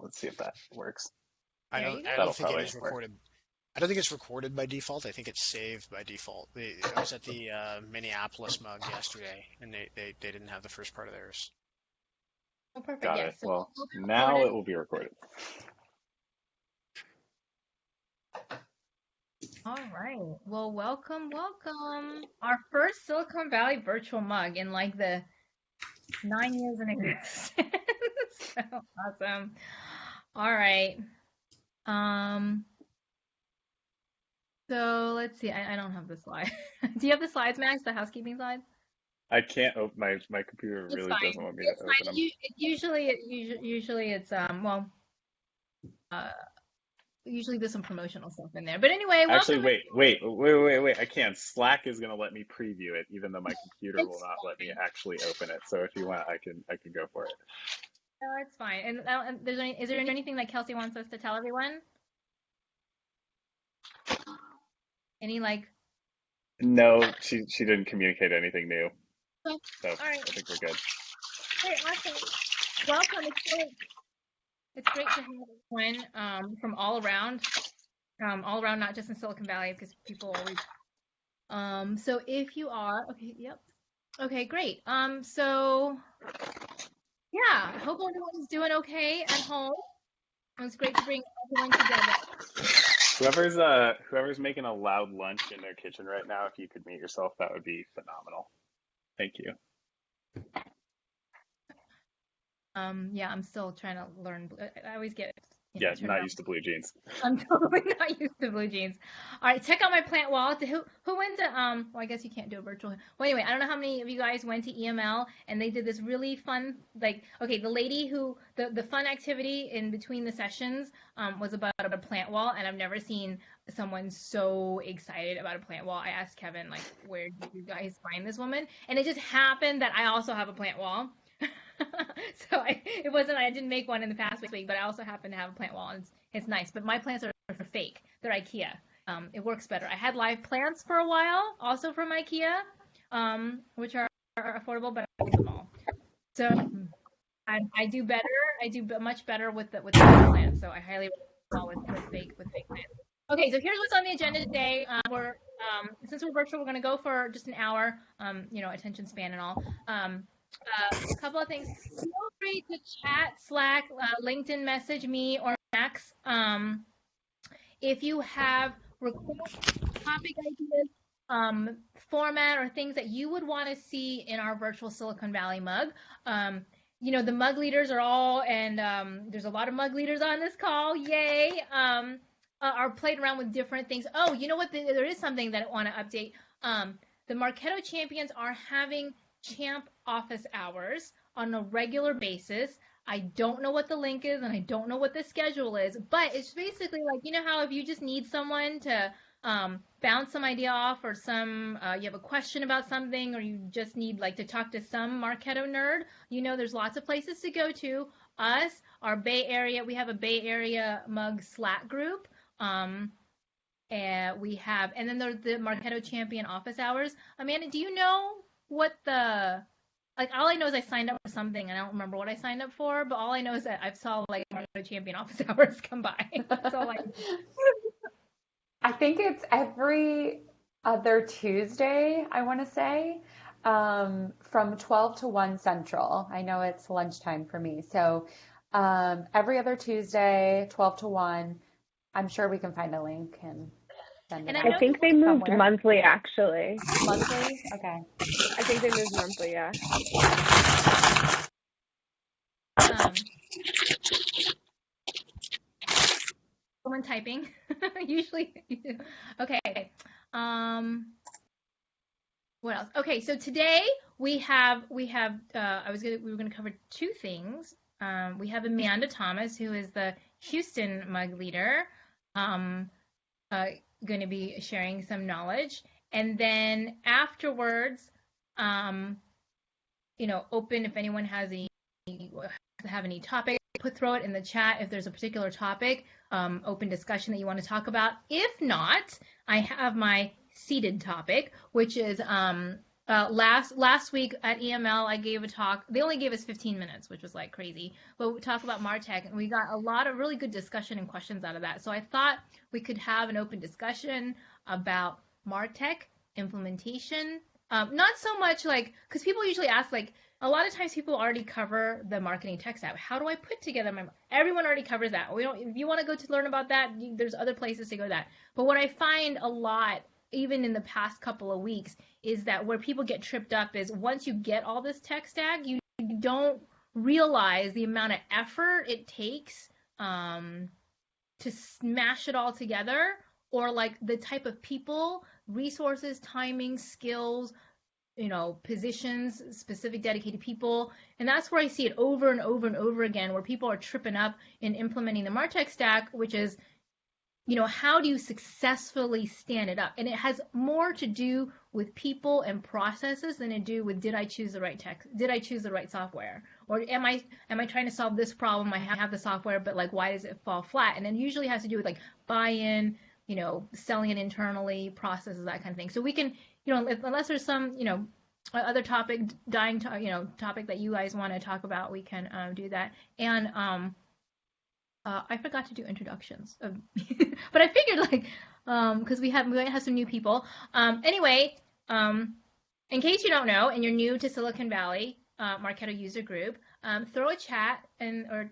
Let's see if that works. I There don't you go. I That'll don't think it probably is work. recorded. I don't think it's recorded by default. I think it's saved by default. I was at the Minneapolis mug yesterday, and they didn't have the first part of theirs. Oh, perfect. Got Yes. it. So Well, we'll be now recorded. it will be recorded. All right. Well, welcome. Our first Silicon Valley virtual mug in like the 9 years in existence. So awesome. All right. So let's see. I don't have the slide. Do you have the slides, Max? The housekeeping slides? I can't open my computer It's really fine. doesn't want me to It's open fine. them. Usually it's uh usually there's some promotional stuff in there. But anyway, Actually, welcome. wait. I can't. Slack is gonna let me preview it, even though my computer will It's not let me actually open it. So if you want, I can go for it. No, it's fine. And is there anything that Kelsey wants us to tell everyone? Any like? No, she didn't communicate anything new. Oh, So all right. I think we're good. Hey, awesome. Welcome. It's great to have everyone from all around, not just in Silicon Valley, because people always. So if you are okay, yep. Okay, great. So yeah, I hope everyone's doing okay at home. It's great to bring everyone together. Whoever's making a loud lunch in their kitchen right now, if you could mute yourself, that would be phenomenal. Thank you. Yeah, I'm still trying to learn. I always get, Yeah, turned not off. used to blue jeans. I'm totally not used to blue jeans. All right, check out my plant wall. Who went to well, I guess you can't do a virtual. Well, anyway, I don't know how many of you guys went to EML and they did this really fun, like, okay, the lady who the fun activity in between the sessions was about a plant wall, and I've never seen someone so excited about a plant wall. I asked Kevin, like, where did you guys find this woman? And it just happened that I also have a plant wall. So it wasn't, I didn't make one in the past week, but I also happen to have a plant wall, and it's nice. But my plants are fake. They're IKEA. It works better. I had live plants for a while, also from IKEA, which are affordable, but I like them all. So I do better. I do much better with the plants. So I highly recommend with fake plants. Okay, so here's what's on the agenda today. Since we're virtual, we're going to go for just an hour. Attention span and all. A couple of things. Feel free to chat, Slack, LinkedIn message me or Max. If you have requests, topic ideas, format, or things that you would want to see in our virtual Silicon Valley mug. The mug leaders are all, and there's a lot of mug leaders on this call. Yay! Are played around with different things. Oh, you know what? There is something that I want to update. The Marketo champions are having champ office hours on a regular basis. I don't know what the link is and I don't know what the schedule is, but it's basically like, you know how if you just need someone to bounce some idea off, or you have a question about something, or you just need like to talk to some Marketo nerd, there's lots of places to go to. Our Bay Area, we have a Bay Area mug Slack group. And then there's the Marketo champion office hours. Amanda, do you know what all I know is I signed up for something, and I don't remember what I signed up for, but all I know is that I saw like Marketo champion office hours come by. That's all I know. I think it's every other Tuesday, I want to say, from 12 to 1 Central. I know it's lunchtime for me. So every other Tuesday, 12 to 1. I'm sure we can find a link and send it out. I think they moved somewhere. monthly, actually. Monthly? Okay. I think they moved monthly, yeah. Someone typing. Usually. Okay. What else? Okay, so today we were going to cover two things. We have Amanda Thomas, who is the Houston mug leader, going to be sharing some knowledge, and then afterwards, open if anyone has any topic, throw it in the chat if there's a particular topic, open discussion that you want to talk about. If not, I have my seated topic, which is last week at EML, I gave a talk. They only gave us 15 minutes, which was like crazy. But we talked about MarTech, and we got a lot of really good discussion and questions out of that. So I thought we could have an open discussion about MarTech implementation. Not so much like, because people usually ask, like, a lot of times people already cover the marketing tech stack. How do I put together my? Everyone already covers that. We don't. If you want to go to learn about that, there's other places to go. That. But what I find a lot, even in the past couple of weeks, is that where people get tripped up is once you get all this tech stack, you don't realize the amount of effort it takes to smash it all together, or like the type of people, resources, timing, skills, positions, specific dedicated people. And that's where I see it over and over and over again, where people are tripping up in implementing the MarTech stack, which is, how do you successfully stand it up? And it has more to do with people and processes than to do with, did I choose the right tech? Did I choose the right software? Or am I trying to solve this problem? I have the software, but like, why does it fall flat? And it usually has to do with like buy-in, selling it internally, processes, that kind of thing. So we can, unless there's some, other topic, topic that you guys want to talk about, we can do that. And I forgot to do introductions, but I figured like, because we might have some new people. Anyway, in case you don't know, and you're new to Silicon Valley Marketo user group, throw a chat, or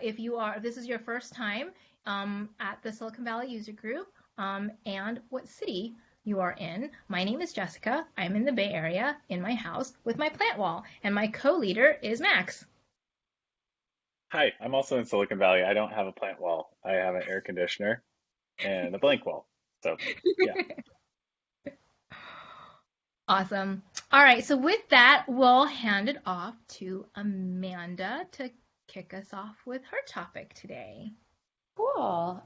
if this is your first time at the Silicon Valley user group, and what city you are in. My name is Jessica. I'm in the Bay Area in my house with my plant wall, and my co-leader is Max. Hi, I'm also in Silicon Valley. I don't have a plant wall. I have an air conditioner and a blank wall. So, yeah. Awesome. All right, so with that, we'll hand it off to Amanda to kick us off with her topic today. Cool.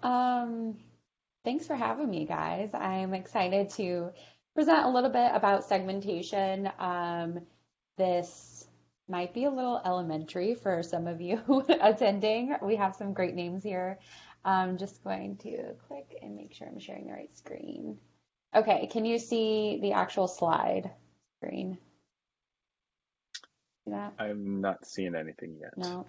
Thanks for having me, guys. I'm excited to present a little bit about segmentation. This might be a little elementary for some of you attending. We have some great names here. I'm just going to click and make sure I'm sharing the right screen. Okay, can you see the actual slide screen? See that? I'm not seeing anything yet. No.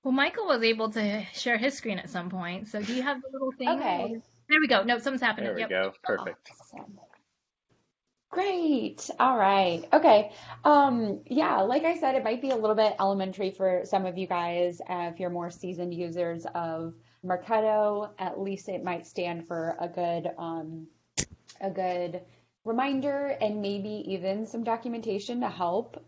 Well, Michael was able to share his screen at some point. So do you have the little thing? Okay. There we go. No, something's happening. There we go. Perfect. Awesome. Great. All right. Okay. Yeah, like I said, it might be a little bit elementary for some of you guys. If you're more seasoned users of Marketo, at least it might stand for a good reminder and maybe even some documentation to help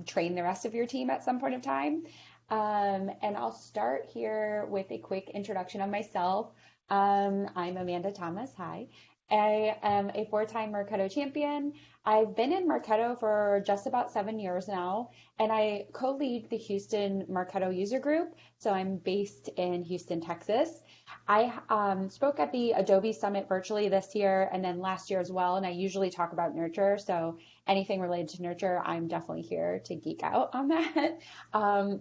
train the rest of your team at some point of time. And I'll start here with a quick introduction of myself. I'm Amanda Thomas. Hi. I am a four-time Marketo champion. I've been in Marketo for just about 7 years now, and I co-lead the Houston Marketo user group. So I'm based in Houston, Texas. I spoke at the Adobe Summit virtually this year and then last year as well, and I usually talk about nurture. So anything related to nurture, I'm definitely here to geek out on that.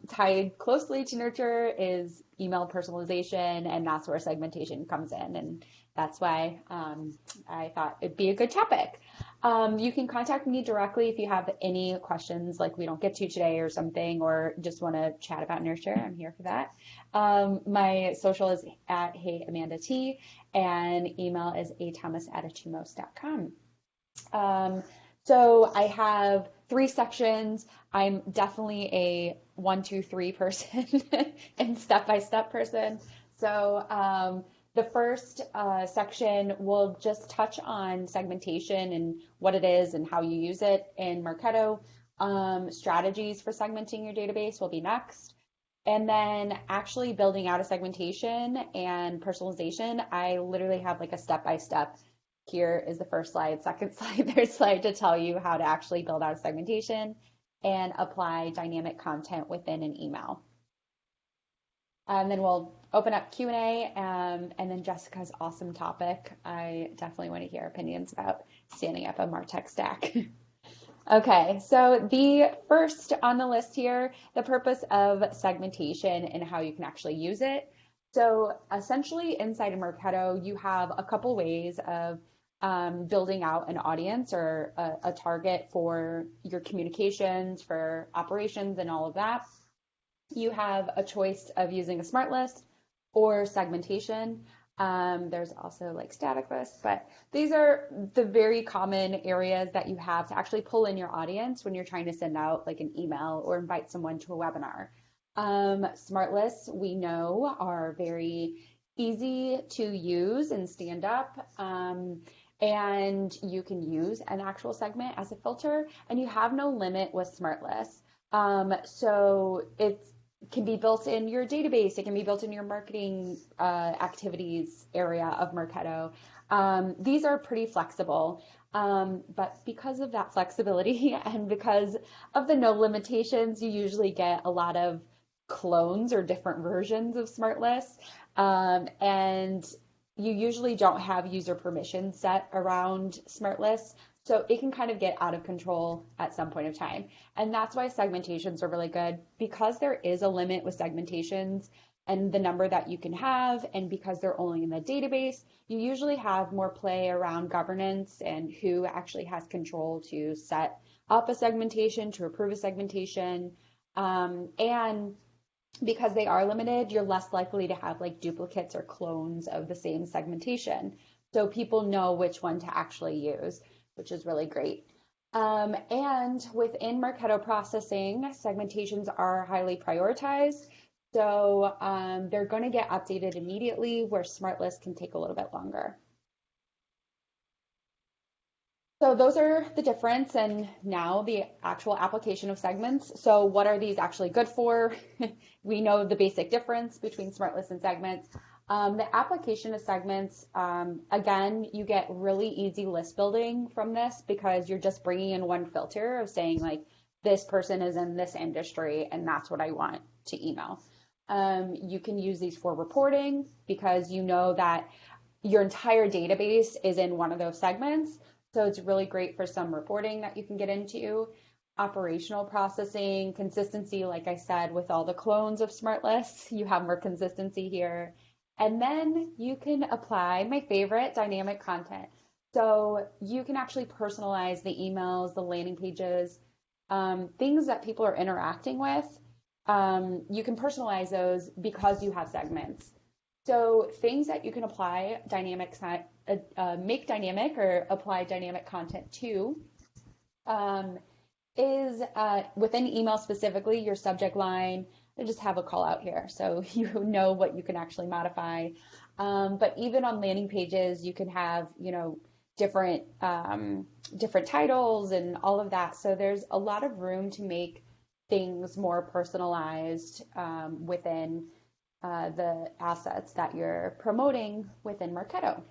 Tied closely to nurture is email personalization, and that's where segmentation comes in. And that's why I thought it'd be a good topic. You can contact me directly if you have any questions like we don't get to today or something, or just want to chat about nurture. I'm here for that. My social is at HeyAmandaT, and email is athomas@atumos.com. So I have 3 sections. I'm definitely a 1, 2, 3 person and step-by-step person. So the first section will just touch on segmentation and what it is and how you use it in Marketo. Strategies for segmenting your database will be next. And then actually building out a segmentation and personalization, I literally have like a step-by-step. Here is the first slide, second slide, third slide to tell you how to actually build out a segmentation and apply dynamic content within an email. And then we'll open up Q&A, and then Jessica's awesome topic. I definitely want to hear opinions about standing up a MarTech stack. Okay, so the first on the list here, the purpose of segmentation and how you can actually use it. So essentially inside of Marketo, you have a couple ways of building out an audience or a target for your communications, for operations and all of that. You have a choice of using a smart list or segmentation. There's also like static lists, but these are the very common areas that you have to actually pull in your audience when you're trying to send out like an email or invite someone to a webinar. Smart lists we know are very easy to use and stand up. And you can use an actual segment as a filter, and you have no limit with smart lists. So it can be built in your database. It can be built in your marketing activities area of Marketo. These are pretty flexible. But because of that flexibility and because of the no limitations, you usually get a lot of clones or different versions of smart lists. And you usually don't have user permission set around smart lists. So it can kind of get out of control at some point of time. And that's why segmentations are really good because there is a limit with segmentations and the number that you can have. And because they're only in the database, you usually have more play around governance and who actually has control to set up a segmentation, to approve a segmentation. And because they are limited, you're less likely to have like duplicates or clones of the same segmentation. So people know which one to actually use, which is really great. And within Marketo processing, segmentations are highly prioritized. So they're going to get updated immediately, where smart lists can take a little bit longer. So those are the difference and now the actual application of segments. So what are these actually good for? We know the basic difference between smart lists and segments. The application of segments, again, you get really easy list building from this because you're just bringing in one filter of saying like, this person is in this industry and that's what I want to email. You can use these for reporting because you know that your entire database is in one of those segments. So it's really great for some reporting that you can get into. Operational processing, consistency, like I said, with all the clones of smart lists, you have more consistency here. And then you can apply my favorite, dynamic content. So you can actually personalize the emails, the landing pages, things that people are interacting with. You can personalize those because you have segments. So things that you can apply dynamic, make dynamic or apply dynamic content to is within email specifically, your subject line. I just have a call out here so you know what you can actually modify. But even on landing pages, you can have, different different titles and all of that. So there's a lot of room to make things more personalized within the assets that you're promoting within Marketo.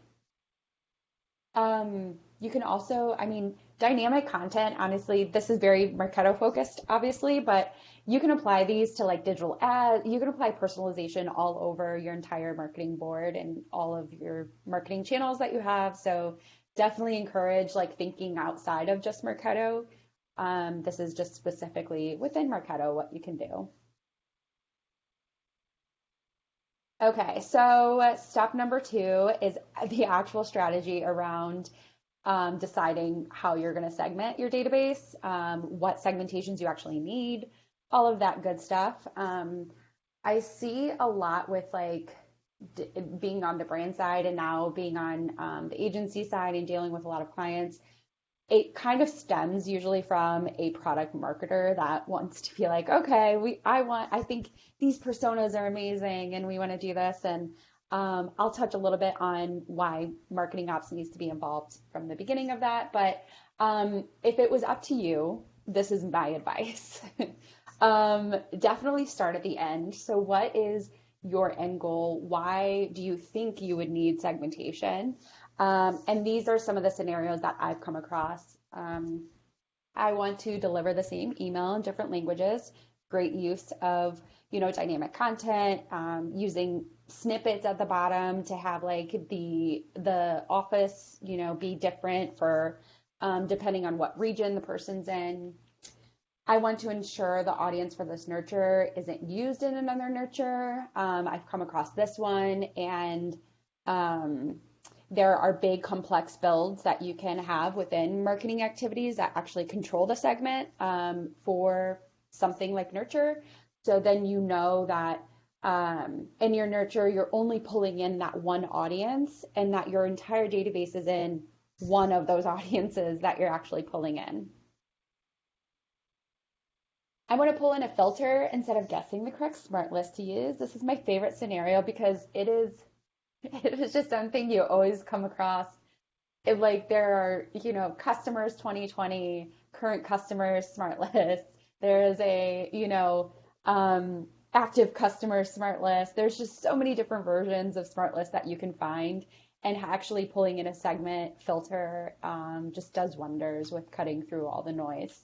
You can also, dynamic content, honestly, this is very Marketo focused, obviously, but you can apply these to like digital ads. You can apply personalization all over your entire marketing board and all of your marketing channels that you have. So definitely encourage like thinking outside of just Marketo. This is just specifically within Marketo what you can do. Okay, so step number 2 is the actual strategy around deciding how you're going to segment your database, what segmentations you actually need, all of that good stuff. I see a lot with like being on the brand side and now being on the agency side and dealing with a lot of clients. It kind of stems usually from a product marketer that wants to be like, okay, I think these personas are amazing and we want to do this. And I'll touch a little bit on why marketing ops needs to be involved from the beginning of that. But if it was up to you, this is my advice. Definitely start at the end. So what is your end goal? Why do you think you would need segmentation? And these are some of the scenarios that I've come across. I want to deliver the same email in different languages. Great use of, dynamic content, using snippets at the bottom to have like the office, be different for depending on what region the person's in. I want to ensure the audience for this nurture isn't used in another nurture. I've come across this one, and there are big complex builds that you can have within marketing activities that actually control the segment for something like nurture. So then you know that in your nurture, you're only pulling in that one audience, and that your entire database is in one of those audiences that you're actually pulling in. I want to pull in a filter instead of guessing the correct smart list to use. This is my favorite scenario because it is just something you always come across. Like there are, customers 2020, current customers smart list. There is a, active customer smart list. There's just so many different versions of smart list that you can find. And actually pulling in a segment filter just does wonders with cutting through all the noise.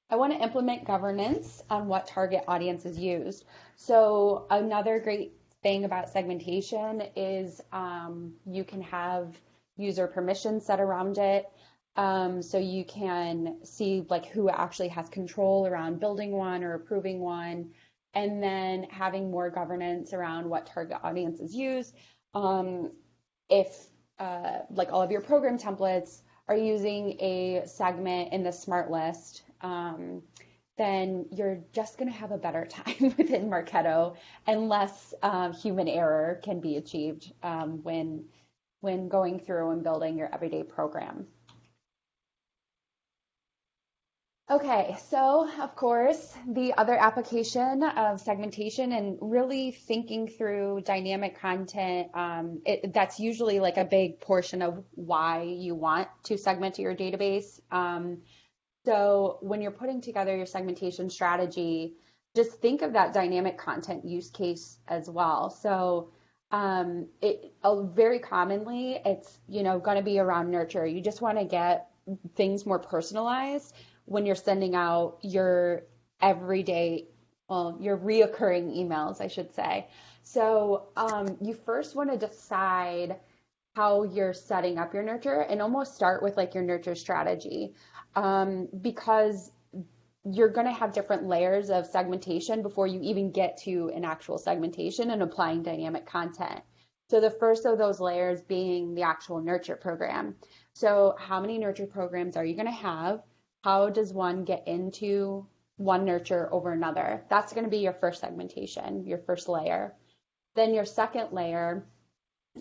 I want to implement governance on what target audience is used. So another great thing about segmentation is you can have user permissions set around it. So you can see like who actually has control around building one or approving one, and then having more governance around what target audience is used. If like all of your program templates are using a segment in the smart list, then you're just going to have a better time within Marketo, and less human error can be achieved when going through and building your everyday program. Okay, so of course, the other application of segmentation and really thinking through dynamic content, that's usually like a big portion of why you want to segment your database. So when you're putting together your segmentation strategy, just think of that dynamic content use case as well. So very commonly, it's going to be around nurture. You just want to get things more personalized when you're sending out your everyday, your reoccurring emails, I should say. So you first want to decide how you're setting up your nurture, and almost start with like your nurture strategy, because you're going to have different layers of segmentation before you even get to an actual segmentation and applying dynamic content. So the first of those layers being the actual nurture program. So how many nurture programs are you going to have? How does one get into one nurture over another? That's going to be your first segmentation, your first layer. Then your second layer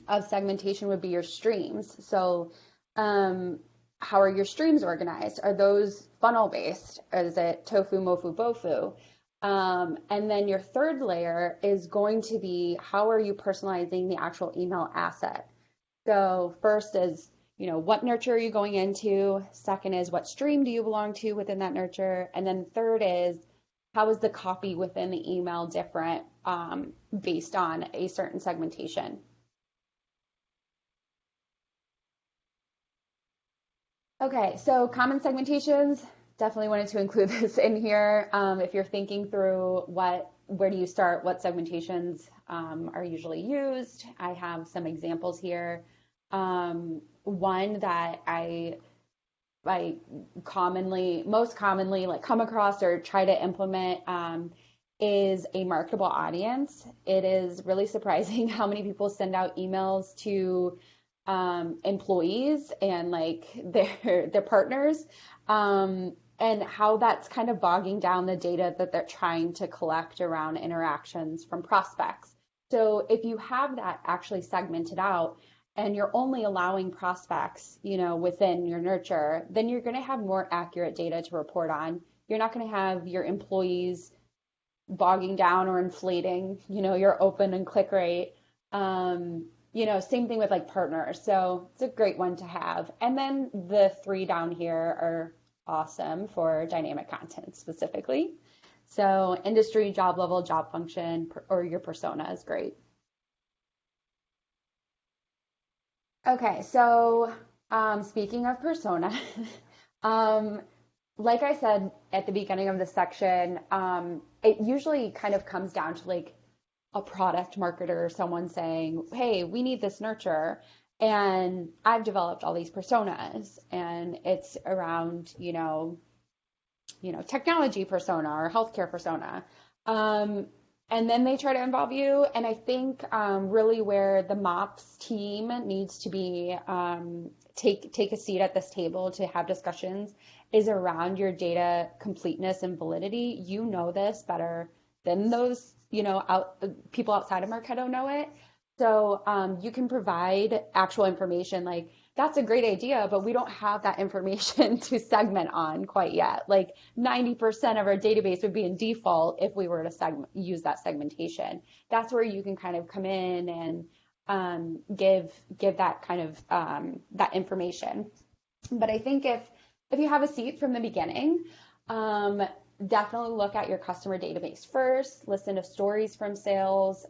of segmentation would be your streams. So how are your streams organized? Are those funnel based? Is it tofu, mofu, bofu? And then your third layer is going to be, how are you personalizing the actual email asset? So first is, what nurture are you going into? Second is, what stream do you belong to within that nurture? And then third is, how is the copy within the email different based on a certain segmentation? Okay, so common segmentations, definitely wanted to include this in here. If you're thinking through where do you start, what segmentations are usually used, I have some examples here. One that I most commonly like come across or try to implement is a marketable audience. It is really surprising how many people send out emails to employees and like their partners, and how that's kind of bogging down the data that they're trying to collect around interactions from prospects. So if you have that actually segmented out, and you're only allowing prospects, within your nurture, then you're going to have more accurate data to report on. You're not going to have your employees bogging down or inflating, your open and click rate. Same thing with like partners. So it's a great one to have. And then the three down here are awesome for dynamic content specifically. So industry, job level, job function, or your persona is great. Okay, so speaking of persona, like I said at the beginning of this section, it usually kind of comes down to like a product marketer or someone saying, hey, we need this nurture. And I've developed all these personas, and it's around, technology persona or healthcare persona. Um, and then they try to involve you. And I think really where the MOPS team needs to be take a seat at this table to have discussions is around your data completeness and validity. You know this better than those, people outside of Marketo know it. So you can provide actual information like, that's a great idea, but we don't have that information to segment on quite yet. Like 90% of our database would be in default if we were to use that segmentation. That's where you can kind of come in and give that kind of that information. But I think if you have a seat from the beginning, definitely look at your customer database first, listen to stories from sales.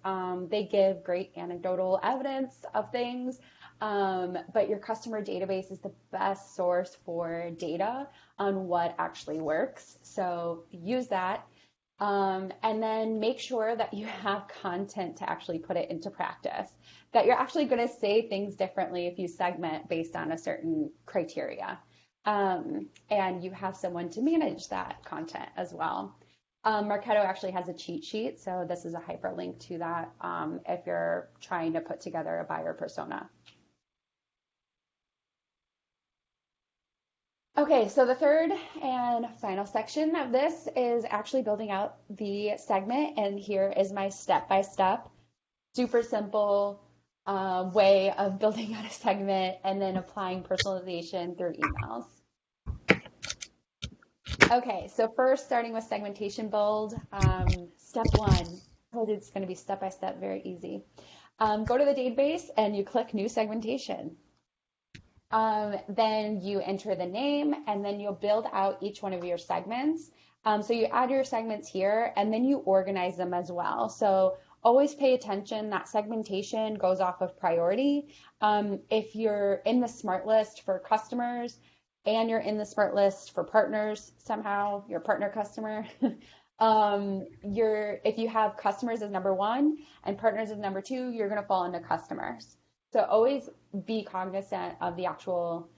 They give great anecdotal evidence of things, but your customer database is the best source for data on what actually works. So use that. And then make sure that you have content to actually put it into practice, that you're actually going to say things differently if you segment based on a certain criteria. And you have someone to manage that content as well. Marketo actually has a cheat sheet, so this is a hyperlink to that if you're trying to put together a buyer persona. Okay, so the third and final section of this is actually building out the segment, and here is my step-by-step, super simple way of building out a segment and then applying personalization through emails. Okay, so first starting with segmentation build, step one, I told you it's going to be step-by-step, very easy. Go to the database and you click new segmentation. Then you enter the name and then you'll build out each one of your segments. So you add your segments here and then you organize them as well. So always pay attention that segmentation goes off of priority. If you're in the smart list for customers and you're in the smart list for partners, somehow your partner customer, if you have customers as number one and partners as number two, you're going to fall into customers. So always be cognizant of the actual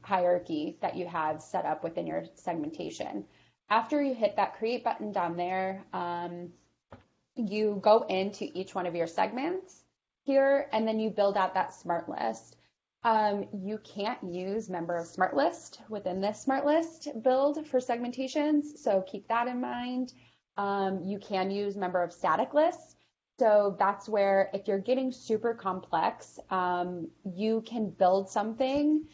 hierarchy that you have set up within your segmentation. After you hit that create button down there, you go into each one of your segments here, and then you build out that smart list. You can't use member of smart list within this smart list build for segmentations, so keep that in mind. You can use member of static list. So that's where if you're getting super complex, you can build something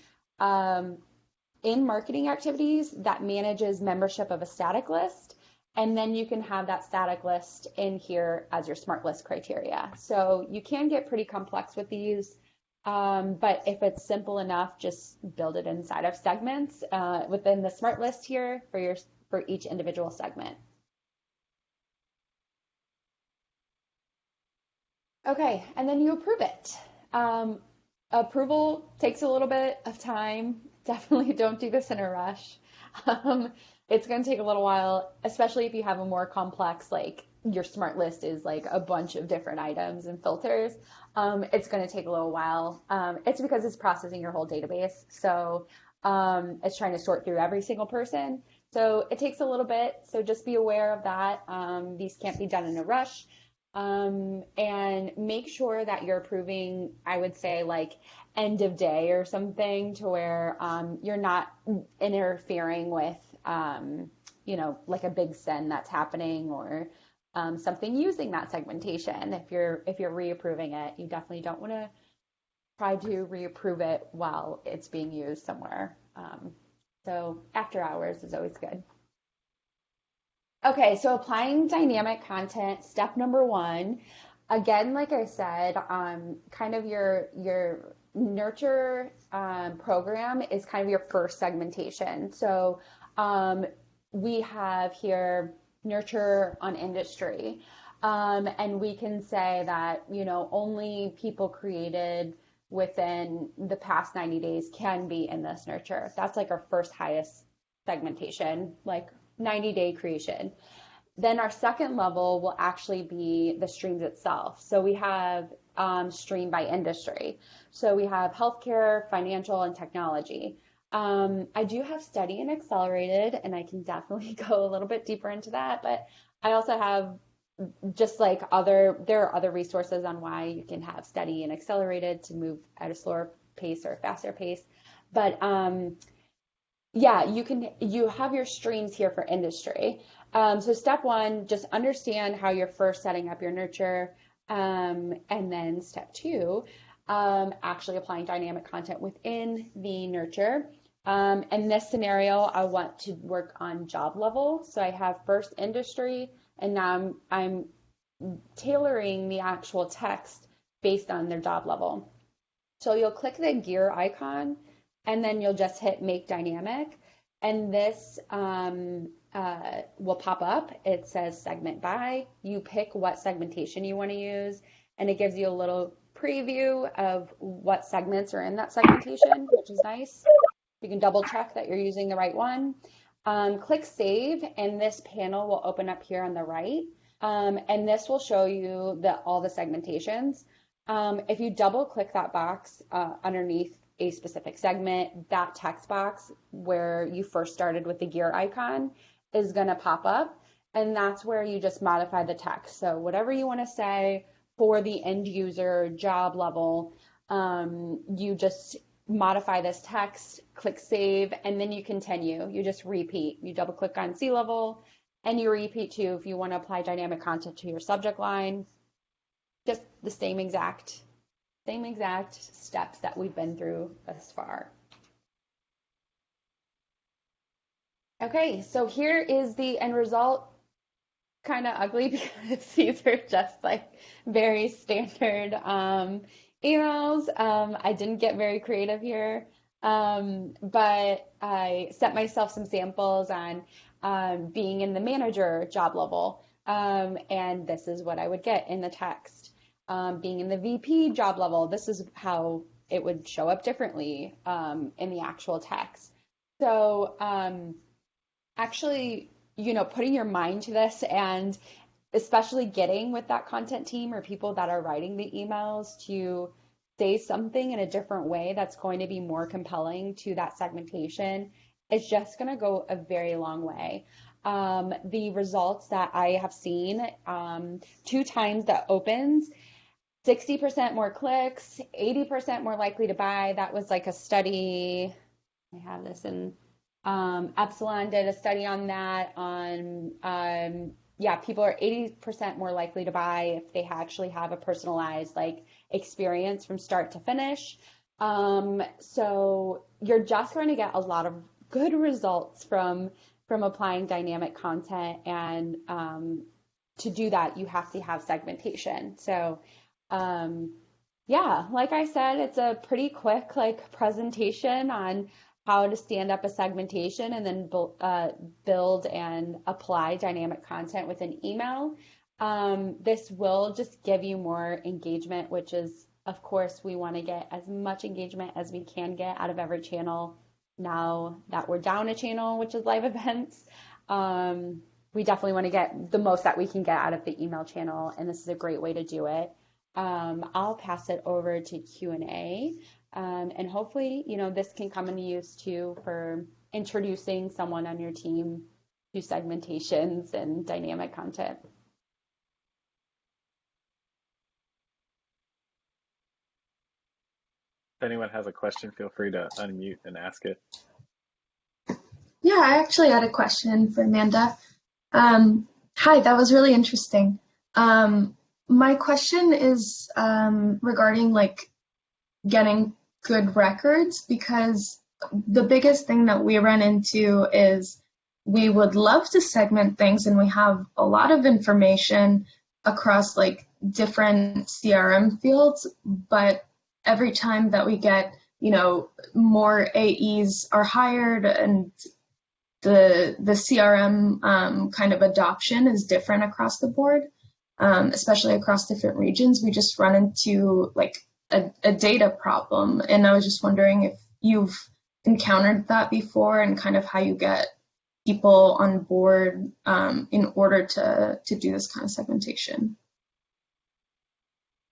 in marketing activities that manages membership of a static list. And then you can have that static list in here as your smart list criteria. So you can get pretty complex with these, but if it's simple enough, just build it inside of segments within the smart list here for each individual segment. Okay, and then you approve it. Approval takes a little bit of time. Definitely don't do this in a rush. It's going to take a little while, especially if you have a more complex, like your smart list is like a bunch of different items and filters. It's going to take a little while. It's because it's processing your whole database. So it's trying to sort through every single person. So it takes a little bit. So just be aware of that. These can't be done in a rush. And make sure that you're approving, I would say, like end of day or something to where you're not interfering with, like a big send that's happening or something using that segmentation. If you're reapproving it, you definitely don't want to try to reapprove it while it's being used somewhere. So after hours is always good. Okay, so applying dynamic content, step number one. Again, like I said, kind of your nurture program is kind of your first segmentation. So we have here nurture on industry, and we can say that only people created within the past 90 days can be in this nurture. That's like our first highest segmentation, like 90-day creation. Then our second level will actually be the streams itself. So we have stream by industry. So we have healthcare, financial, and technology. I do have study and accelerated, and I can definitely go a little bit deeper into that, but I also have just like there are other resources on why you can have steady and accelerated to move at a slower pace or a faster pace. But yeah, you have your streams here for industry. So step one, just understand how you're first setting up your nurture. And then step two, actually applying dynamic content within the nurture. In this scenario, I want to work on job level. So I have first industry, and now I'm tailoring the actual text based on their job level. So you'll click the gear icon, and then you'll just hit Make Dynamic, and this will pop up. It says Segment By. You pick what segmentation you want to use, and it gives you a little preview of what segments are in that segmentation, which is nice. You can double check that you're using the right one. Click Save, and this panel will open up here on the right. And this will show you all the segmentations. If you double click that box underneath a specific segment, that text box where you first started with the gear icon is going to pop up. And that's where you just modify the text. So whatever you want to say for the end user job level, you just modify this text, click save, and then you continue. You just repeat. You double click on C level and you repeat too if you want to apply dynamic content to your subject line. Just the same exact steps that we've been through thus far. Okay, so here is the end result. Kind of ugly because these are just like very standard emails. I didn't get very creative here, but I set myself some samples on being in the manager job level, and this is what I would get in the text. Being in the VP job level, this is how it would show up differently in the actual text. So actually, putting your mind to this, and especially getting with that content team or people that are writing the emails to say something in a different way that's going to be more compelling to that segmentation, is just going to go a very long way. The results that I have seen, 2 times the opens, 60% more clicks, 80% more likely to buy. That was like a study. I have this in Epsilon did a study on that people are 80% more likely to buy if they actually have a personalized experience from start to finish. So you're just going to get a lot of good results from applying dynamic content, and to do that you have to have segmentation. So like I said, it's a pretty quick presentation on how to stand up a segmentation and then build and apply dynamic content with an email. This will just give you more engagement, which is, of course, we want to get as much engagement as we can get out of every channel. Now that we're down a channel, which is live events, we definitely want to get the most that we can get out of the email channel, and this is a great way to do it. I'll pass it over to Q&A. And hopefully, this can come into use too for introducing someone on your team to segmentations and dynamic content. If anyone has a question, feel free to unmute and ask it. Yeah, I actually had a question for Amanda. Hi, that was really interesting. My question is regarding getting good records, because the biggest thing that we run into is we would love to segment things, and we have a lot of information across different CRM fields, but every time that we get, more AEs are hired and the CRM kind of adoption is different across the board, especially across different regions, we just run into a data problem. And I was just wondering if you've encountered that before, and kind of how you get people on board in order to do this kind of segmentation.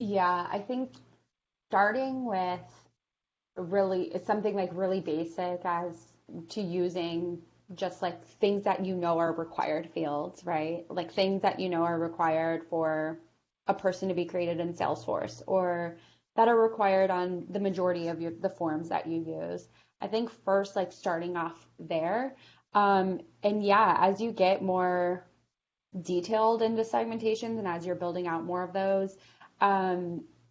Yeah, I think starting with really something like really basic as to using just like things that you know are required fields, right? Like things that you know are required for a person to be created in Salesforce or that are required on the majority of the forms that you use. I think first, like starting off there. And yeah, as you get more detailed into segmentations and as you're building out more of those,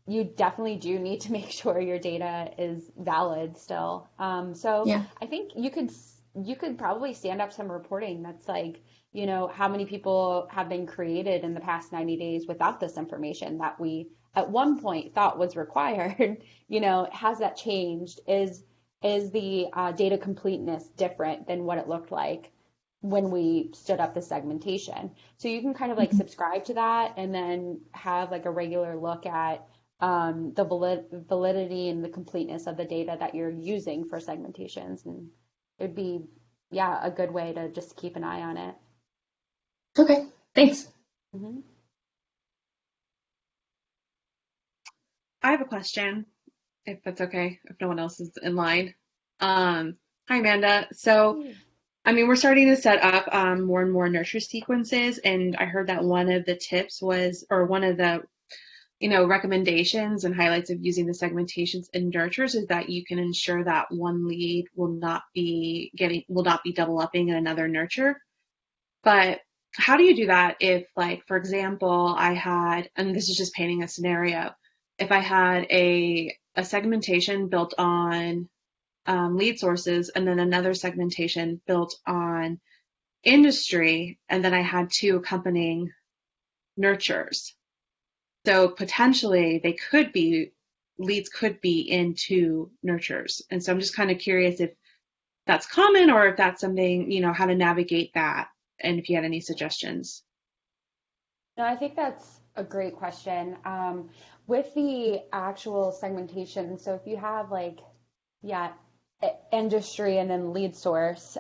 you definitely do need to make sure your data is valid still. So Yeah. I think you could probably stand up some reporting that's like, you know, how many people have been created in the past 90 days without this information that we at one point thought was required. You know, has that changed? Is the data completeness different than what it looked like when we stood up the segmentation? So you can kind of like Mhm. subscribe to that and then have like a regular look at the validity and the completeness of the data that you're using for segmentations. And it'd be, yeah, a good way to just keep an eye on it. Okay, thanks. Hmm. I have a question, if that's okay, if no one else is in line. Um, Hi, Amanda. So, I mean, we're starting to set up more and more nurture sequences, and I heard that one of the tips was, or one of the, recommendations and highlights of using the segmentations and nurtures is that you can ensure that one lead will not be double upping in another nurture. But how do you do that if, like, for example, and this is just painting a scenario, if I had a segmentation built on lead sources and then another segmentation built on industry, and then I had two accompanying nurtures. So potentially leads could be in two nurtures. And so I'm just kind of curious if that's common or if that's something, how to navigate that and if you had any suggestions. No, I think that's a great question. With the actual segmentation, so if you have like, yeah, industry and then lead source,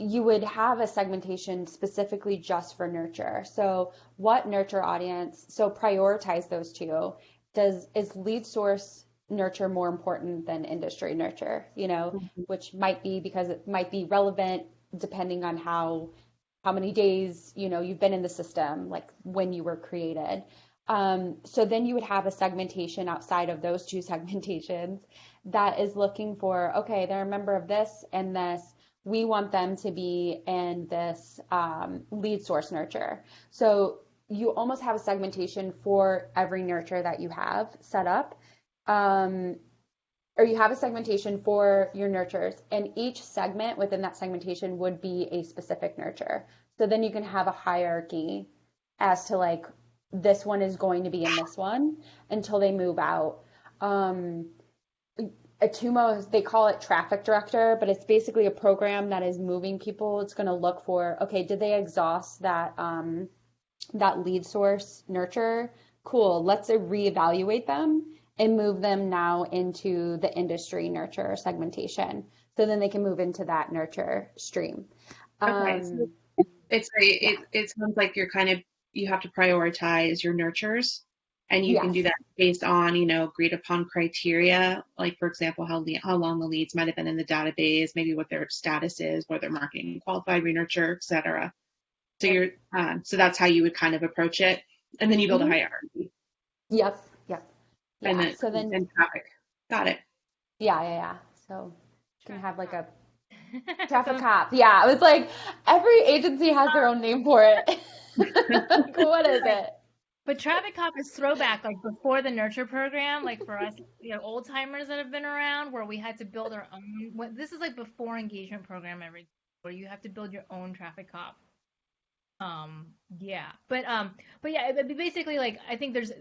you would have a segmentation specifically just for nurture. So what nurture audience, so prioritize those two. Is lead source nurture more important than industry nurture, which might be because it might be relevant depending on how many days, you've been in the system, like when you were created. So then you would have a segmentation outside of those two segmentations that is looking for, okay, they're a member of this and this. We want them to be in this lead source nurture. So you almost have a segmentation for every nurture that you have set up. Or you have a segmentation for your nurtures, and each segment within that segmentation would be a specific nurture. So then you can have a hierarchy as to like this one is going to be in this one until they move out. Atumo, they call it traffic director, but it's basically a program that is moving people. It's going to look for, okay, did they exhaust that lead source nurture? Cool. Let's reevaluate them and move them now into the industry nurture segmentation. So then they can move into that nurture stream. Okay, so Yeah. it sounds like you have to prioritize your nurtures, and you can Yes. do that based on, agreed upon criteria, like for example, how long the leads might have been in the database, maybe what their status is, whether they're marketing qualified, renurture, etc. So so that's how you would kind of approach it, and then you build a Mm-hmm. hierarchy, Yep. Yep. and Yeah. So then, and traffic. Got it. yeah. So you can Traffic have like cop. a traffic cop. Yeah. It was like every agency has their own name for it. Like, what is Right. it? But Traffic Cop is throwback, like before the nurture program, like for us, old timers that have been around, where we had to build our own. This is like before engagement program, where you have to build your own Traffic Cop. Yeah, but yeah, basically, like I think there's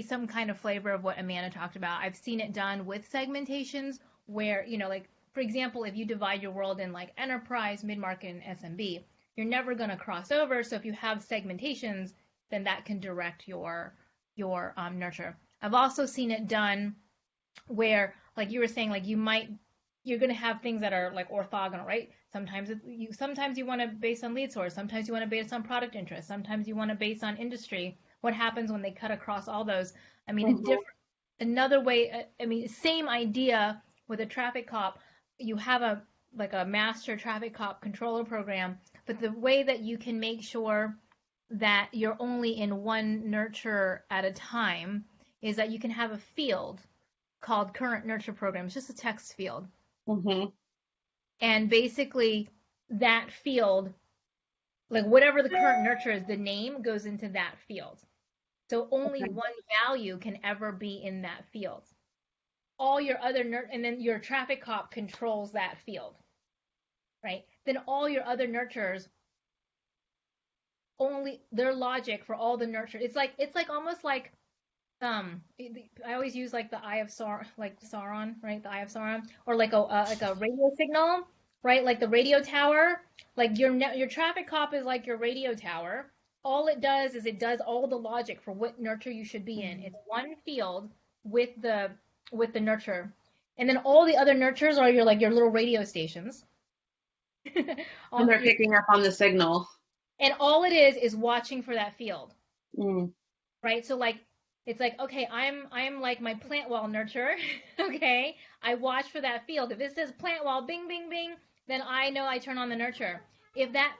some kind of flavor of what Amanda talked about. I've seen it done with segmentations where, like for example, if you divide your world in like enterprise, mid-market, and SMB, you're never gonna cross over. So if you have segmentations, then that can direct your nurture. I've also seen it done where, like you were saying, like you're going to have things that are like orthogonal, right? Sometimes you want to base on lead source, sometimes you want to base on product interest, sometimes you want to base on industry. what happens when they cut across all those. I mean, a different, another way, I mean, same idea with a traffic cop. You have a like a master traffic cop controller program, but the way that you can make sure that you're only in one nurture at a time is that you can have a field called current nurture program. It's just a text field. Mm-hmm. And basically that field, like whatever the current nurture is, the name goes into that field. So only Okay. one value can ever be in that field. All your other and then your traffic cop controls that field, right? Then all your other nurtures, only their logic for all the nurture. It's like almost like I always use like the eye of Sauron, like Sauron, right? The eye of Sauron, or like a radio signal, right? Like the radio tower. Like your traffic cop is like your radio tower. All it does is it does all the logic for what nurture you should be in. It's one field with the nurture, and then all the other nurtures are your little radio stations. And they're picking up on the signal. And all it is watching for that field, Mm. right? So like it's like, okay, I'm like my plant wall nurture. Okay, I watch for that field. If it says plant wall, bing, bing, bing, then I know I turn on the nurture. If that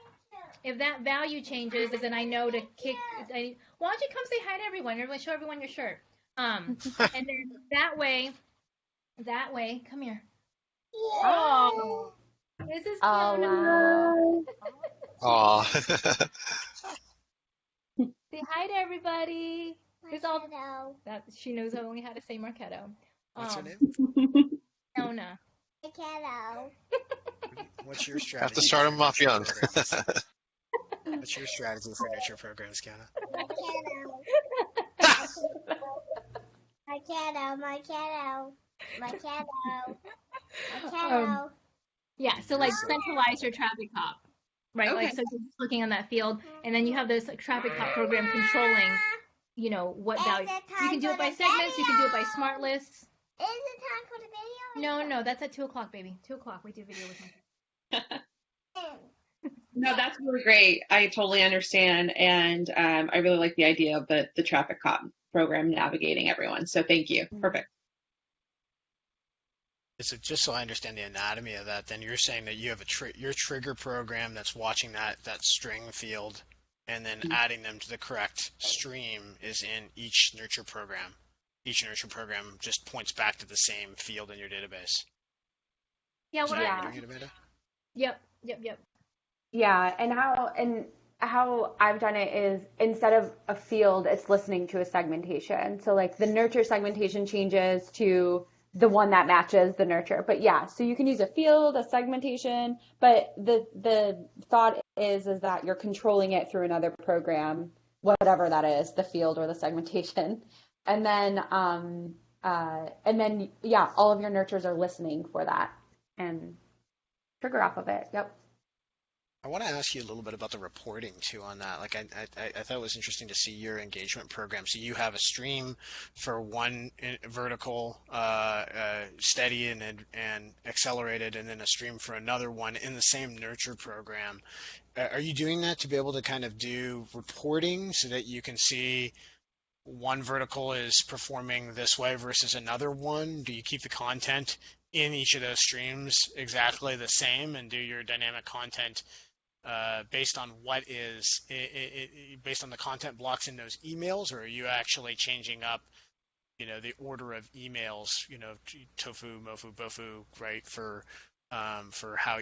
value changes, then I know to kick. Why don't you come say hi to everyone? Everyone, show everyone your shirt. And then that way, come here. Oh, this is Oh, Kiana. wow. Aw. Say hi to everybody. It's all Marketo. that she knows only how to say Marketo. What's her name? Nona. Marketo. What's your Have strategy? to start them off young. What's your strategy for nurture programs, Kiana? Marketo. Marketo. Yeah, so like centralize your traffic cop, right? Okay. Like so you're just looking on that field, and then you have this like, traffic cop program controlling, what value. You can do it by segments. You can do it by smart lists. Is it time for the video? No, that's at 2:00, baby. 2:00. We do video with him. No, that's really great. I totally understand. And I really like the idea of the traffic cop program navigating everyone. So thank you. Perfect. So just so I understand the anatomy of that, then you're saying that you have your trigger program that's watching that string field, and then adding them to the correct stream is in each nurture program. Each nurture program just points back to the same field in your database. Yeah. Is What? that Yeah. what you're doing it, Amanda? Yep. Yeah, and how I've done it is instead of a field, it's listening to a segmentation. So like the nurture segmentation changes to the one that matches the nurture. But yeah, so you can use a field, a segmentation, but the thought is that you're controlling it through another program, whatever that is, the field or the segmentation. And then yeah, all of your nurtures are listening for that and trigger off of it. Yep. I want to ask you a little bit about the reporting too on that. Like I thought it was interesting to see your engagement program. So you have a stream for one vertical, steady and accelerated, and then a stream for another one in the same nurture program. Are you doing that to be able to kind of do reporting so that you can see one vertical is performing this way versus another one? Do you keep the content in each of those streams exactly the same and do your dynamic content based on what is based on the content blocks in those emails, or are you actually changing up, the order of emails, tofu, mofu, bofu, right, for how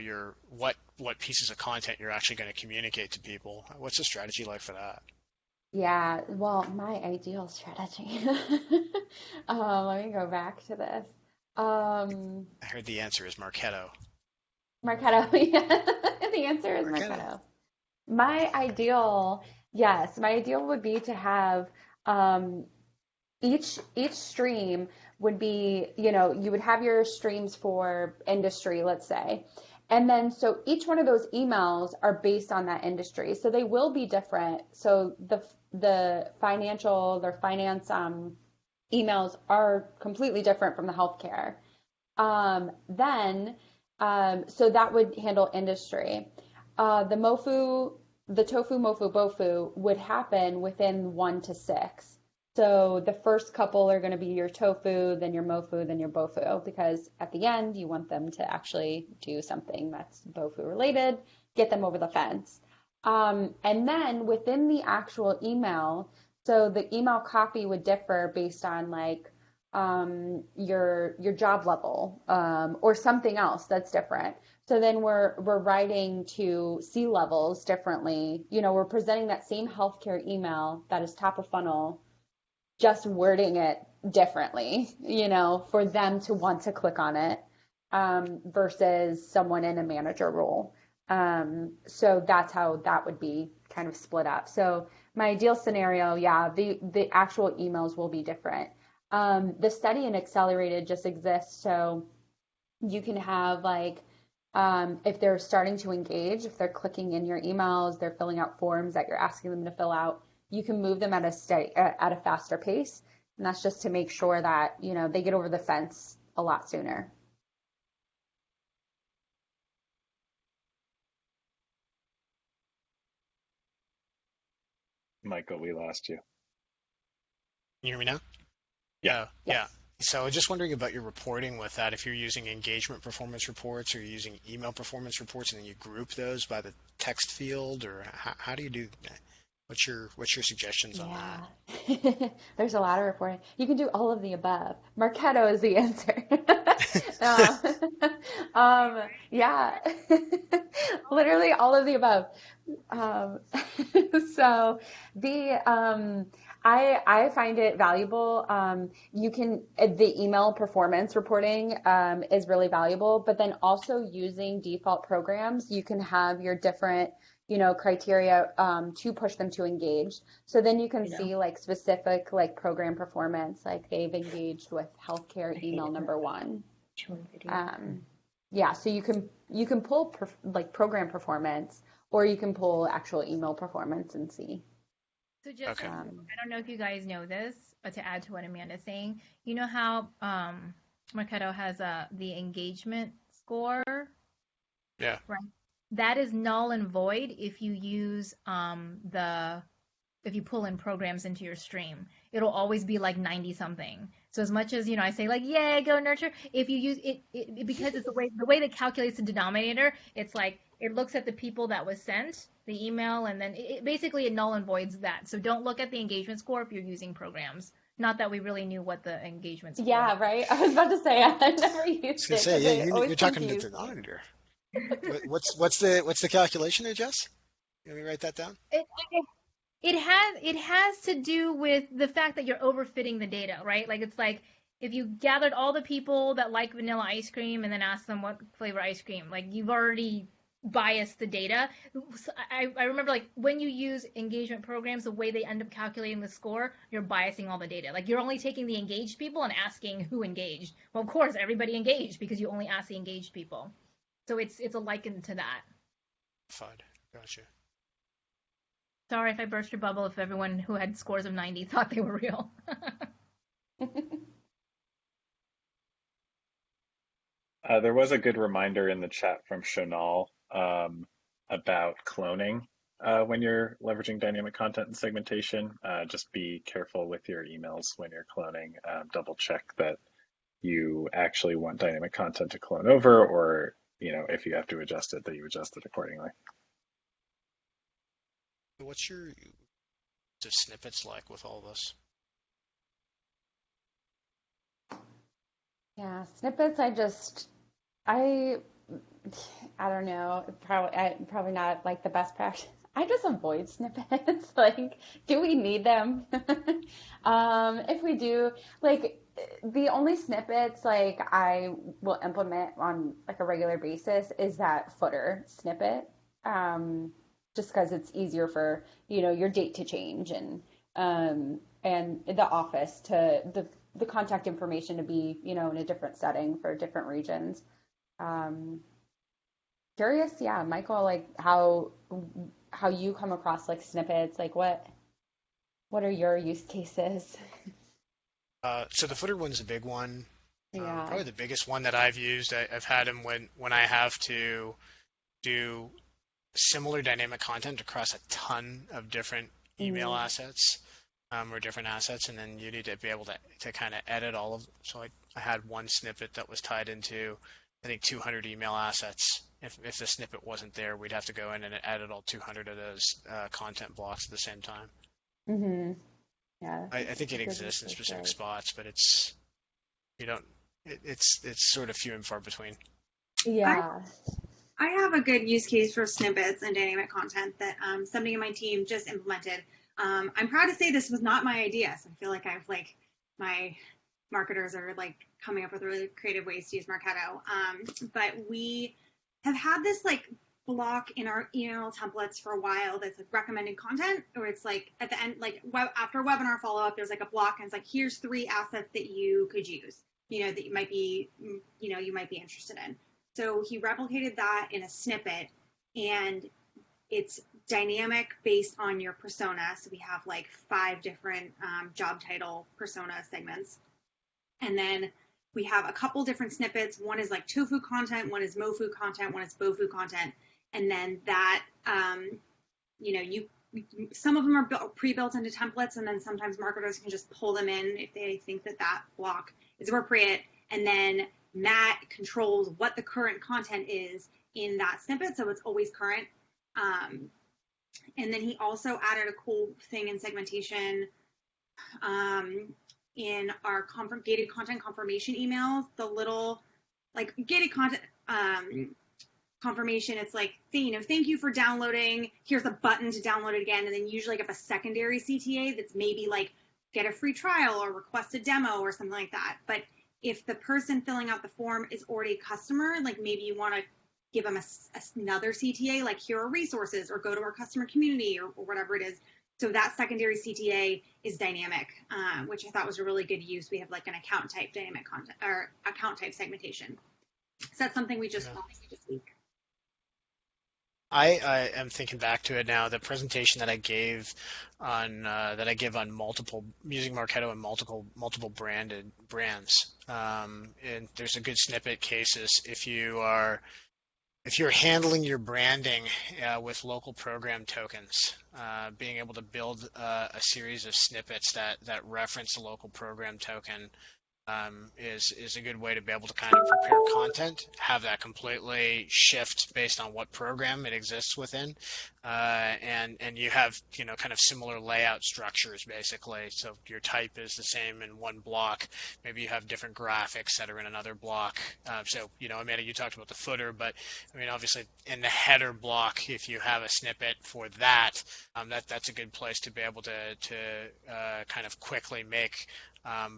what pieces of content you're actually going to communicate to people? What's the strategy like for that? Yeah, well, my ideal strategy. Let me go back to this. I heard the answer is Marketo. Marketo, yeah. The answer is Marketo. Marketo. My ideal, yes, my ideal would be to have each stream would be, you would have your streams for industry, let's say. And then so each one of those emails are based on that industry. So they will be different. So the finance emails are completely different from the healthcare. So that would handle industry. The MOFU the tofu, mofu, bofu would happen within 1 to 6. So the first couple are going to be your tofu, then your mofu, then your bofu, because at the end you want them to actually do something that's bofu related, get them over the fence. And then within the actual email, so the email copy would differ based on like your job level or something else that's different. So then we're writing to C levels differently. You know, we're presenting that same healthcare email that is top of funnel, just wording it differently, you know, for them to want to click on it versus someone in a manager role. So that's how that would be kind of split up. So my ideal scenario, yeah, the actual emails will be different. The study in Accelerated just exists, so you can have like if they're starting to engage, if they're clicking in your emails, they're filling out forms that you're asking them to fill out, you can move them at a faster pace, and that's just to make sure that you know they get over the fence a lot sooner. Michael, we lost you. You hear me now? Yeah. Oh, yeah. Yes. So just wondering about your reporting with that. If you're using engagement performance reports or you're using email performance reports, and then you group those by the text field, or how do you do that? What's your suggestions on that? Yeah. There's a lot of reporting. You can do all of the above. Marketo is the answer. Yeah. Literally all of the above. Um, so the I find it valuable. You can the email performance reporting is really valuable, but then also using default programs, you can have your different criteria to push them to engage. So then you can see like specific like program performance, like they've engaged with healthcare email number one. Yeah, so you can pull like program performance, or you can pull actual email performance and see. So just Okay. I don't know if you guys know this, but to add to what Amanda's saying, you know how Marketo has the engagement score, Yeah. right? That is null and void if you use if you pull in programs into your stream. It'll always be like 90 something. So as much as I say like yay go nurture, if you use it because it's the way that calculates the denominator, it's like it looks at the people that was sent the email, and then basically it null and voids that. So don't look at the engagement score if you're using programs. Not that we really knew what the engagement score was. Yeah, right. I was about to say I never I was used gonna it say, because yeah, it always you're talking to the confused me. denominator. What's the calculation there, Jess? Let me write that down. It, it has to do with the fact that you're overfitting the data, right? Like it's like if you gathered all the people that like vanilla ice cream and then asked them what flavor ice cream, like you've already biased the data. I remember like when you use engagement programs, the way they end up calculating the score, you're biasing all the data. Like you're only taking the engaged people and asking who engaged. Well, of course, everybody engaged because you only ask the engaged people. So it's a liken to that. Fine. Gotcha. Sorry if I burst your bubble if everyone who had scores of 90 thought they were real. There was a good reminder in the chat from Shonal about cloning when you're leveraging dynamic content and segmentation. Just be careful with your emails when you're cloning. Double check that you actually want dynamic content to clone over, or if you have to adjust it, that you adjust it accordingly. What's your snippets like with all this? Yeah, snippets. I don't know. Probably not like the best practice. I just avoid snippets. Like, do we need them? If we do, like, the only snippets like I will implement on like a regular basis is that footer snippet. Just because it's easier for your date to change and the office to the contact information to be in a different setting for different regions. Um, Curious, yeah, Michael, like how you come across like snippets, like what are your use cases? So the footer one's a big one. Yeah. Probably the biggest one that I've used. I've had them when I have to do similar dynamic content across a ton of different email assets, or different assets, and then you need to be able to kind of edit all of. So I had one snippet that was tied into, I think, 200 email assets. If the snippet wasn't there, we'd have to go in and edit all 200 of those content blocks at the same time. Mm-hmm. Yeah, I think it good exists in research specific there. spots, but it's you don't. It's sort of few and far between. Yeah. I have a good use case for snippets and dynamic content that somebody in my team just implemented. I'm proud to say this was not my idea, so I feel like I've like my marketers are like coming up with really creative ways to use Marketo. But we have had this like block in our email templates for a while that's like recommended content, or it's like at the end, like after webinar follow up, there's like a block and it's like, here's 3 assets that you could use, that you might be, you might be interested in. So he replicated that in a snippet, and it's dynamic based on your persona. So we have like 5 different job title persona segments. And then we have a couple different snippets. One is like tofu content, one is mofu content, one is bofu content. And then that, some of them are pre-built into templates, and then sometimes marketers can just pull them in if they think that block is appropriate. And then Matt controls what the current content is in that snippet, so it's always current. And then he also added a cool thing in segmentation in our gated content confirmation emails, the little like gated content confirmation. It's like, thank you for downloading. Here's a button to download it again. And then usually like a secondary CTA that's maybe like get a free trial or request a demo or something like that. But if the person filling out the form is already a customer, like maybe you want to give them another CTA, like here are resources, or go to our customer community, or whatever it is. So that secondary CTA is dynamic, which I thought was a really good use. We have like an account type dynamic content, or account type segmentation. So that's something we just launched this week. I am thinking back to it now. The presentation that I gave on multiple using Marketo and multiple brands. And there's a good snippet cases if you're handling your branding with local program tokens, being able to build a series of snippets that reference a local program token is a good way to be able to kind of prepare content, have that completely shift based on what program it exists within, and you have kind of similar layout structures basically. So your type is the same in one block. Maybe you have different graphics that are in another block. So Amanda, you talked about the footer, but I mean obviously in the header block, if you have a snippet for that's a good place to be able to kind of quickly make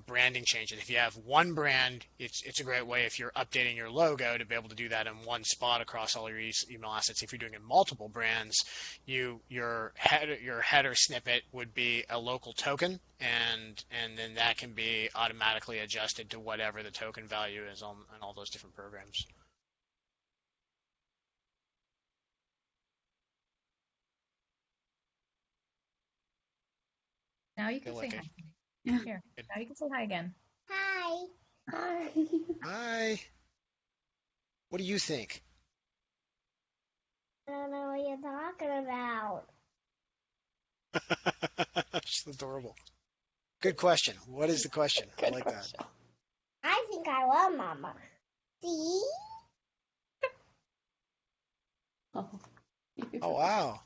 branding changes. If you have one brand, it's a great way if you're updating your logo to be able to do that in one spot across all your email assets. If you're doing it in multiple brands, your header snippet would be a local token, and then that can be automatically adjusted to whatever the token value is on all those different programs. Now you can say hi. Here. Now you can say hi again. Hi. Hi. Hi. What do you think? I don't know what you're talking about. She's adorable. Good question. What is the question? I like that. I think I love Mama. See? Oh, Oh, wow.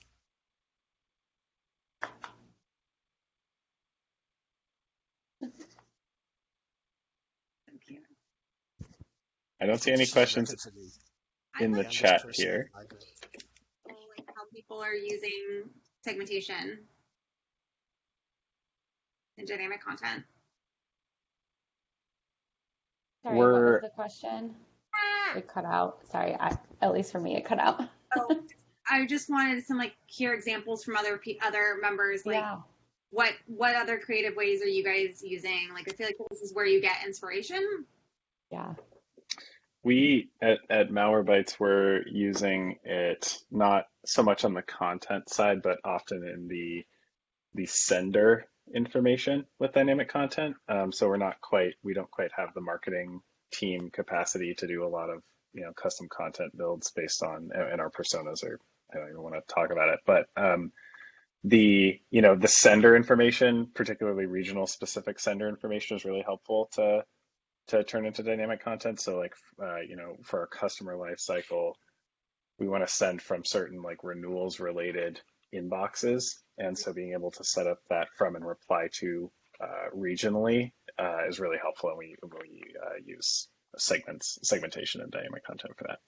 I don't see any questions in the chat here. Like how people are using segmentation and dynamic content. sorry, what was the question? It cut out. Sorry, at least for me, it cut out. Oh, I just wanted some like hear examples from other members, like what other creative ways are you guys using? Like I feel like this is where you get inspiration. Yeah. We at Malwarebytes we're using it not so much on the content side, but often in the sender information with dynamic content. So we don't quite have the marketing team capacity to do a lot of custom content builds based on, and our personas are I don't even want to talk about it, but the sender information, particularly regional specific sender information, is really helpful to turn into dynamic content. So like for our customer life cycle, we want to send from certain like renewals related inboxes, and so being able to set up that from and reply to regionally is really helpful, and we use segmentation and dynamic content for that.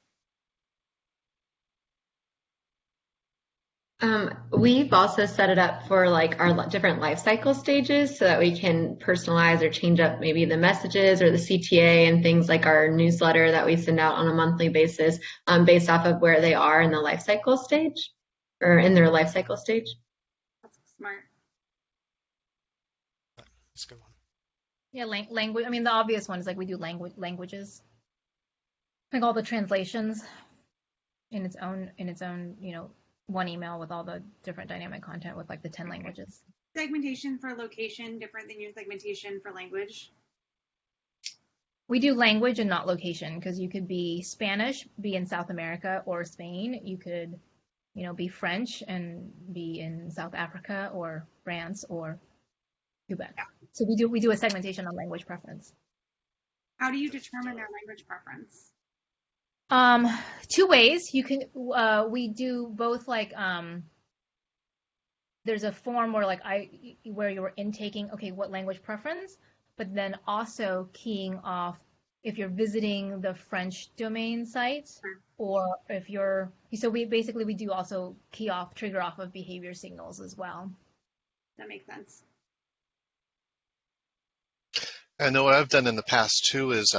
We've also set it up for like our different life cycle stages so that we can personalize or change up maybe the messages or the CTA and things like our newsletter that we send out on a monthly basis based off of where they are in the life cycle stage or in their life cycle stage. That's smart. That's a good one. Yeah, language. I mean, the obvious one is like we do languages, like all the translations in its own, one email with all the different dynamic content with like the 10 languages. Segmentation for location, different than your segmentation for language. We do language and not location because you could be Spanish, be in South America or Spain. You could, be French and be in South Africa or France or Quebec. Yeah. So we do a segmentation on language preference. How do you determine their language preference? Two ways. You can we do both like there's a form where you're intaking what language preference, but then also keying off if you're visiting the French domain site or if we do also trigger off of behavior signals as well. That makes sense. I know what I've done in the past too is,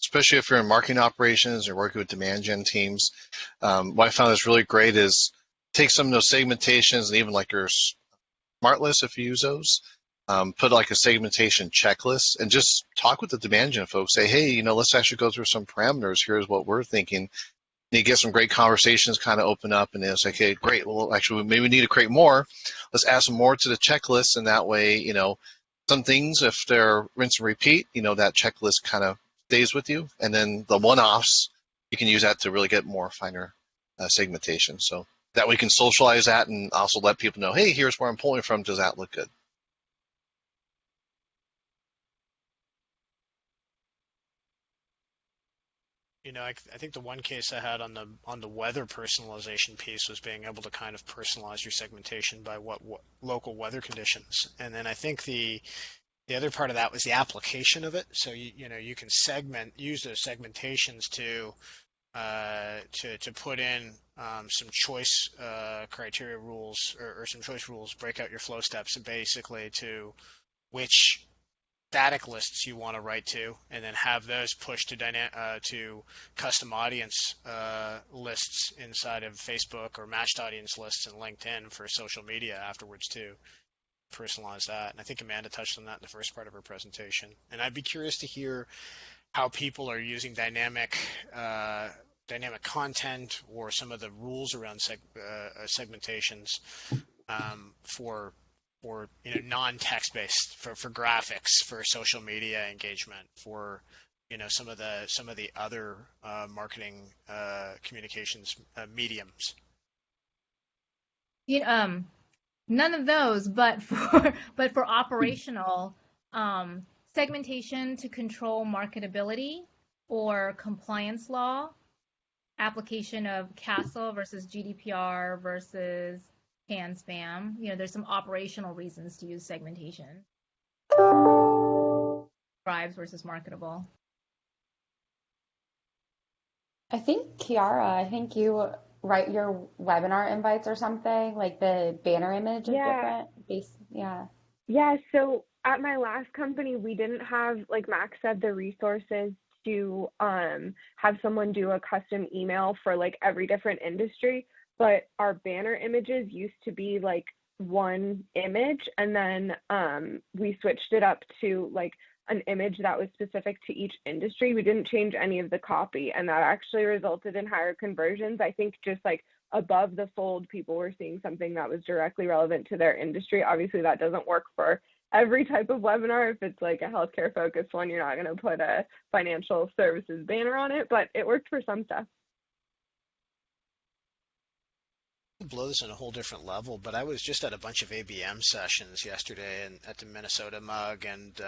especially if you're in marketing operations or working with demand gen teams, what I found is really great is take some of those segmentations and even like your smart lists, if you use those, put like a segmentation checklist and just talk with the demand gen folks. Say, hey, let's actually go through some parameters. Here's what we're thinking. And you get some great conversations kind of open up, and it's like, hey, great. Well, actually, maybe we need to create more. Let's add some more to the checklist, and that way, some things, if they're rinse and repeat, that checklist kind of stays with you. And then the one-offs, you can use that to really get more finer segmentation. So that we can socialize that and also let people know, hey, here's where I'm pulling from. Does that look good? I think the one case I had on the weather personalization piece was being able to kind of personalize your segmentation by what local weather conditions. And then I think the other part of that was the application of it. So you can use those segmentations to put in some choice criteria rules or some choice rules, break out your flow steps, basically to which static lists you want to write to, and then have those pushed to custom audience lists inside of Facebook or matched audience lists in LinkedIn for social media afterwards too. Personalize that. And I think Amanda touched on that in the first part of her presentation. And I'd be curious to hear how people are using dynamic content or some of the rules around segmentations for non-text based, for graphics, for social media engagement, for some of the other marketing communications mediums. None of those, but for operational segmentation to control marketability or compliance law, application of CASL versus GDPR versus can spam. There's some operational reasons to use segmentation. Tribes versus marketable. I think, Kiara, you write your webinar invites or something, like the banner image is different. Yeah, so at my last company, we didn't have, like Max said, the resources to have someone do a custom email for like every different industry. But our banner images used to be like one image, and then we switched it up to like an image that was specific to each industry. We didn't change any of the copy, and that actually resulted in higher conversions. I think just like above the fold, people were seeing something that was directly relevant to their industry. Obviously, that doesn't work for every type of webinar. If it's like a healthcare focused one, you're not going to put a financial services banner on it, but it worked for some stuff. blow this in a whole different level, but I was just at a bunch of ABM sessions yesterday and at the Minnesota Mug and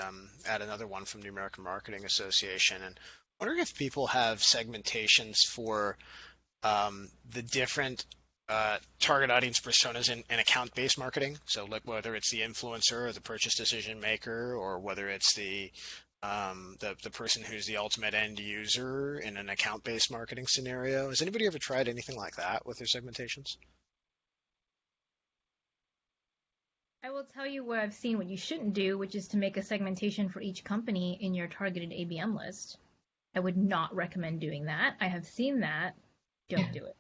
at another one from the American Marketing Association, and wondering if people have segmentations for the different target audience personas in account-based marketing. So like whether it's the influencer or the purchase decision maker, or whether it's the person who's the ultimate end user in an account-based marketing scenario. Has anybody ever tried anything like that with their segmentations? I will tell you where I've seen what you shouldn't do, which is to make a segmentation for each company in your targeted ABM list. I would not recommend doing that. I have seen that. Don't do it.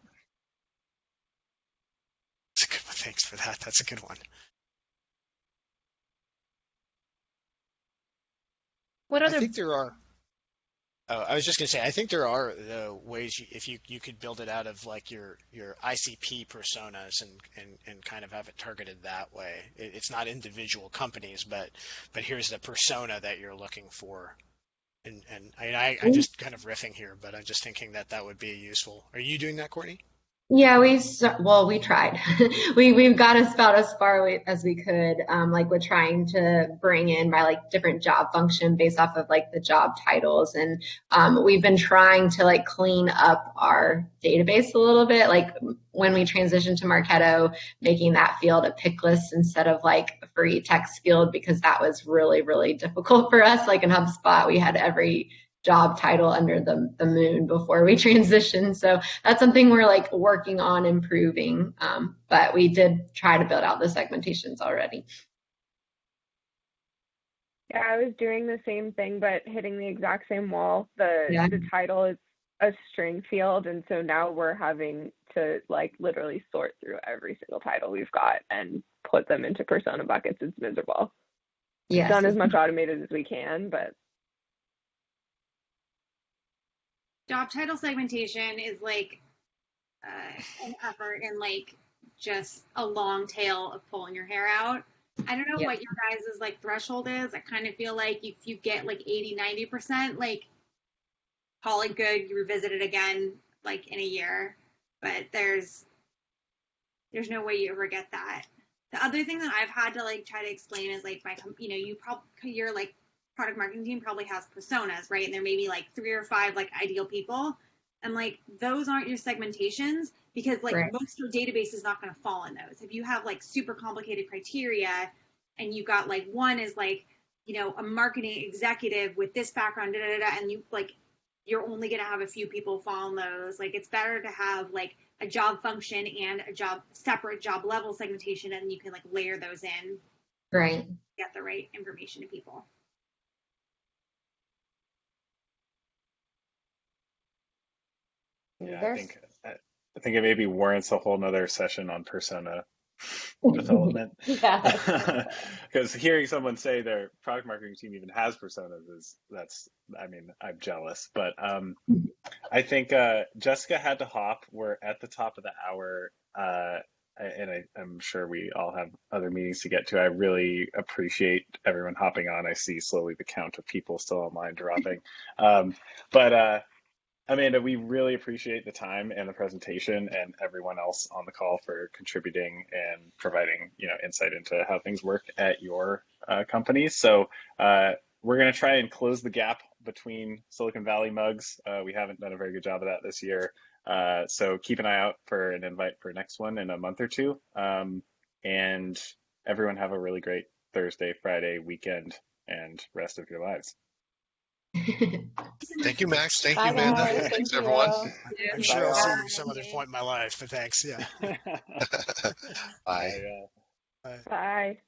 That's a good one. Thanks for that. That's a good one. What I other think there are. Oh, I was just going to say, I think there are ways if you could build it out of like your ICP personas and kind of have it targeted that way. It's not individual companies, but here's the persona that you're looking for. And I'm just kind of riffing here, but I'm just thinking that would be useful. Are you doing that, Courtney? Yeah, we tried. We've got about as far as we could, like with trying to bring in by like different job function based off of like the job titles, and we've been trying to like clean up our database a little bit. Like when we transitioned to Marketo, making that field a pick list instead of like a free text field, because that was really, really difficult for us. Like in HubSpot, we had every job title under the moon before we transitioned. So that's something we're like working on improving. But we did try to build out the segmentations already. Yeah, I was doing the same thing, but hitting the exact same wall. The title is a string field, and so now we're having to like literally sort through every single title we've got and put them into persona buckets. It's miserable. Yes. Done as much automated as we can, but Job title segmentation is like an effort and like just a long tail of pulling your hair out. I don't know what your guys' like threshold is. I kind of feel like if you get like 80-90%, like call it good, you revisit it again like in a year. But there's no way you ever get that. The other thing that I've had to like try to explain is like your like product marketing team probably has personas, right? And there may be like 3 or 5 like ideal people. And like those aren't your segmentations, because like most of your database is not going to fall in those. If you have like super complicated criteria and you got like one is like, a marketing executive with this background, and you like, you're only going to have a few people fall in those. Like it's better to have like a job function and a separate job level segmentation, and you can like layer those in. Right. Get the right information to people. Yeah, I think it maybe warrants a whole nother session on persona development. Because hearing someone say their product marketing team even has personas I'm jealous. But I think Jessica had to hop. We're at the top of the hour, and I'm sure we all have other meetings to get to. I really appreciate everyone hopping on. I see slowly the count of people still online dropping. But Amanda, we really appreciate the time and the presentation, and everyone else on the call for contributing and providing, insight into how things work at your companies. So we're going to try and close the gap between Silicon Valley mugs. We haven't done a very good job of that this year. So keep an eye out for an invite for next one in a month or two. And everyone have a really great Thursday, Friday, weekend, and rest of your lives. Thank you, Max. Thank you, Bye, Amanda. guys. Thanks, Thank everyone. you. I'm sure I'll see you some other point in my life, but thanks. Yeah. Bye. Bye. bye.